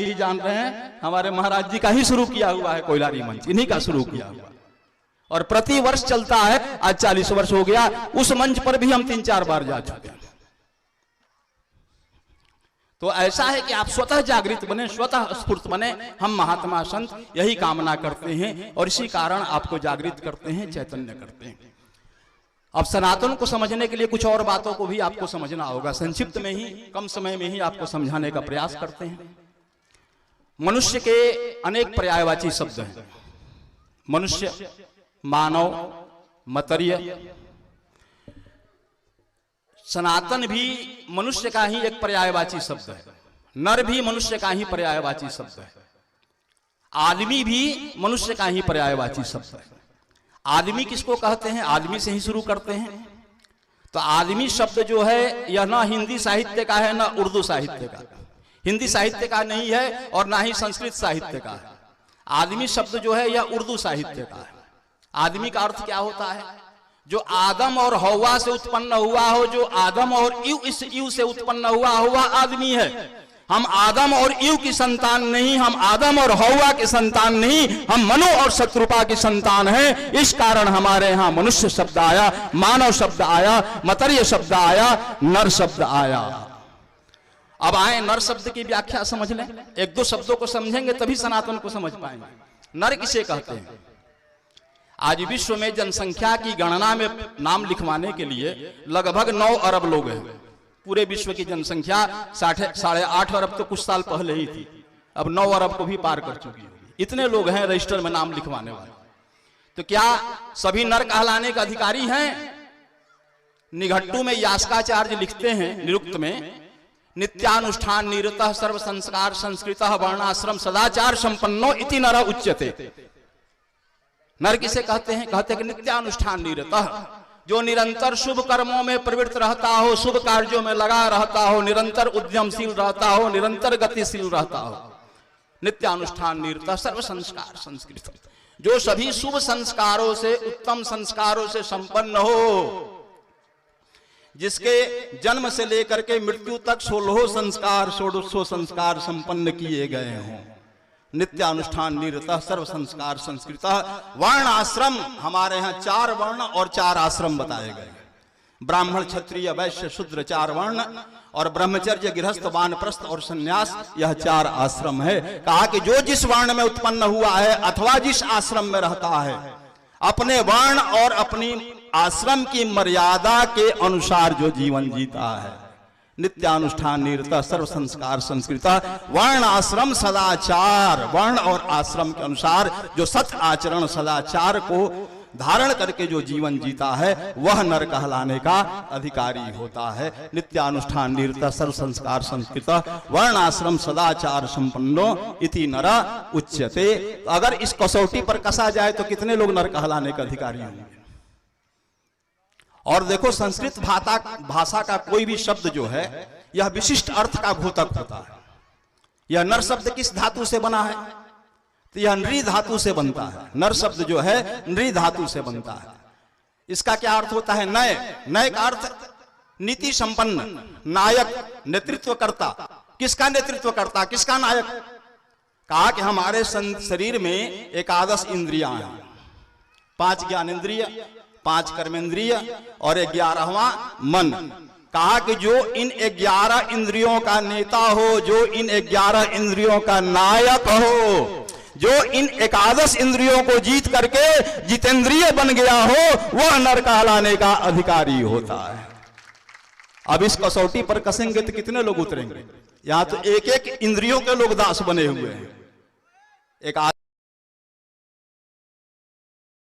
ही जान रहे हैं, हमारे महाराज जी का ही शुरू किया हुआ है कोयलारी मंच, इन्हीं का शुरू किया हुआ और प्रति वर्ष चलता है। आज 40 वर्ष हो गया। उस मंच पर भी हम 3-4 बार जा चुके हैं। तो ऐसा है कि आप स्वतः जागृत बने, स्वतः स्फूर्त बने। हम महात्मा संत यही कामना करते हैं और इसी कारण आपको जागृत करते हैं, चैतन्य करते हैं। अब सनातन को समझने के लिए कुछ और बातों को भी आपको समझना होगा। संक्षिप्त में ही, कम समय में ही आपको समझाने का प्रयास करते हैं। मनुष्य के अनेक पर्यायवाची शब्द हैं। मनुष्य, मानव, मतर्य। सनातन भी मनुष्य का ही एक पर्यायवाची शब्द है। नर भी मनुष्य का ही पर्यायवाची शब्द है। आदमी भी मनुष्य का ही पर्यायवाची शब्द है। आदमी किसको कहते हैं? आदमी से ही शुरू करते हैं। तो आदमी शब्द जो है यह ना हिंदी साहित्य का है ना उर्दू साहित्य का। हिंदी साहित्य का नहीं है और ना ही संस्कृत साहित्य का है। आदमी शब्द जो है यह उर्दू साहित्य का है। आदमी का अर्थ क्या होता है? जो आदम और हव्वा से उत्पन्न हुआ हो, जो आदम और इस ईव से उत्पन्न हुआ वह आदमी है। हम आदम और ईव की संतान नहीं, हम आदम और हव्वा की संतान नहीं, हम मनु और शत्रुपा की संतान हैं। इस कारण हमारे यहाँ मनुष्य शब्द आया, मानव शब्द आया, मतर्य शब्द आया, नर शब्द आया। अब आए नर शब्द की व्याख्या समझ लें। 1-2 शब्दों को समझेंगे तभी सनातन को समझ पाएंगे। नर किसे कहते हैं? आज विश्व में जनसंख्या की गणना में नाम लिखवाने के लिए लगभग 9 अरब लोग हैं। पूरे विश्व की जनसंख्या 8.5 अरब तो कुछ साल पहले ही थी, अब 9 अरब को भी पार कर चुकी होगी। इतने लोग हैं रजिस्टर में नाम लिखवाने वाले। तो क्या सभी नर कहलाने का अधिकारी हैं? निघट्टू में यास्काचार्य लिखते हैं निरुक्त में, नित्यानुष्ठान निरतः सर्व संस्कार संस्कृतः वर्णाश्रम सदाचार संपन्नो इति नर उच्यते। नर किसे कहते हैं? कहते हैं कि नित्यानुष्ठान निरतः, जो निरंतर शुभ कर्मों में प्रवृत्त रहता हो, शुभ कार्यों में लगा रहता हो, निरंतर उद्यमशील रहता हो, निरंतर गतिशील रहता हो। नित्यानुष्ठान निरतः सर्व संस्कार संस्कृत, जो सभी शुभ संस्कारों से, उत्तम संस्कारों से संपन्न हो, जिसके जन्म से लेकर के मृत्यु तक 16 संस्कार 1600 संस्कार संपन्न किए गए हों। नित्यानुष्ठान निरतः सर्व संस्कार संस्कृतः वर्ण आश्रम, हमारे यहाँ 4 वर्ण और 4 आश्रम बताए गए। ब्राह्मण, क्षत्रिय, वैश्य, शूद्र 4 वर्ण और ब्रह्मचर्य, गृहस्थ, वानप्रस्थ और संन्यास, यह 4 आश्रम है। कहा कि जो जिस वर्ण में उत्पन्न हुआ है अथवा जिस आश्रम में रहता है, अपने वर्ण और अपनी आश्रम की मर्यादा के अनुसार जो जीवन जीता है। नित्यानुष्ठान निरतः सर्व संस्कार संस्कृतः वर्ण आश्रम सदाचार, वर्ण और आश्रम के अनुसार जो सत आचरण सदाचार को धारण करके जो जीवन जीता है वह नर कहलाने का अधिकारी होता है। नित्यानुष्ठान निरतः सर्व संस्कार संस्कृतः वर्ण आश्रम सदाचार संपन्नो इति नर उच्यते। अगर इस कसौटी पर कसा जाए तो कितने लोग नर कहलाने का अधिकारी होंगे? और देखो, संस्कृत भाषा का कोई भी शब्द जो है यह विशिष्ट अर्थ का घोतक होता है। यह नर शब्द किस धातु से बना है? तो यह नृ धातु से बनता है। नर शब्द जो है नृ धातु से बनता है। इसका क्या अर्थ होता है? नय। नय का अर्थ नीति संपन्न, नायक, नेतृत्वकर्ता। किसका नेतृत्वकर्ता, किसका नायक? कहा कि हमारे शरीर में एकादश इंद्रियां हैं, 5 ज्ञानेंद्रिय, 5 कर्मेंद्रिय और 11वां मन। कहा कि जो इन 11 इंद्रियों का नेता हो, जो इन 11 इंद्रियों का नायक हो, जो इन एकादश इंद्रियों को जीत करके जितेंद्रिय बन गया हो, वह नर कहलाने का अधिकारी होता है। अब इस कसौटी पर कसेंगे तो कितने लोग उतरेंगे? यहां तो एक-एक इंद्रियों के लोग दास बने हुए हैं। एक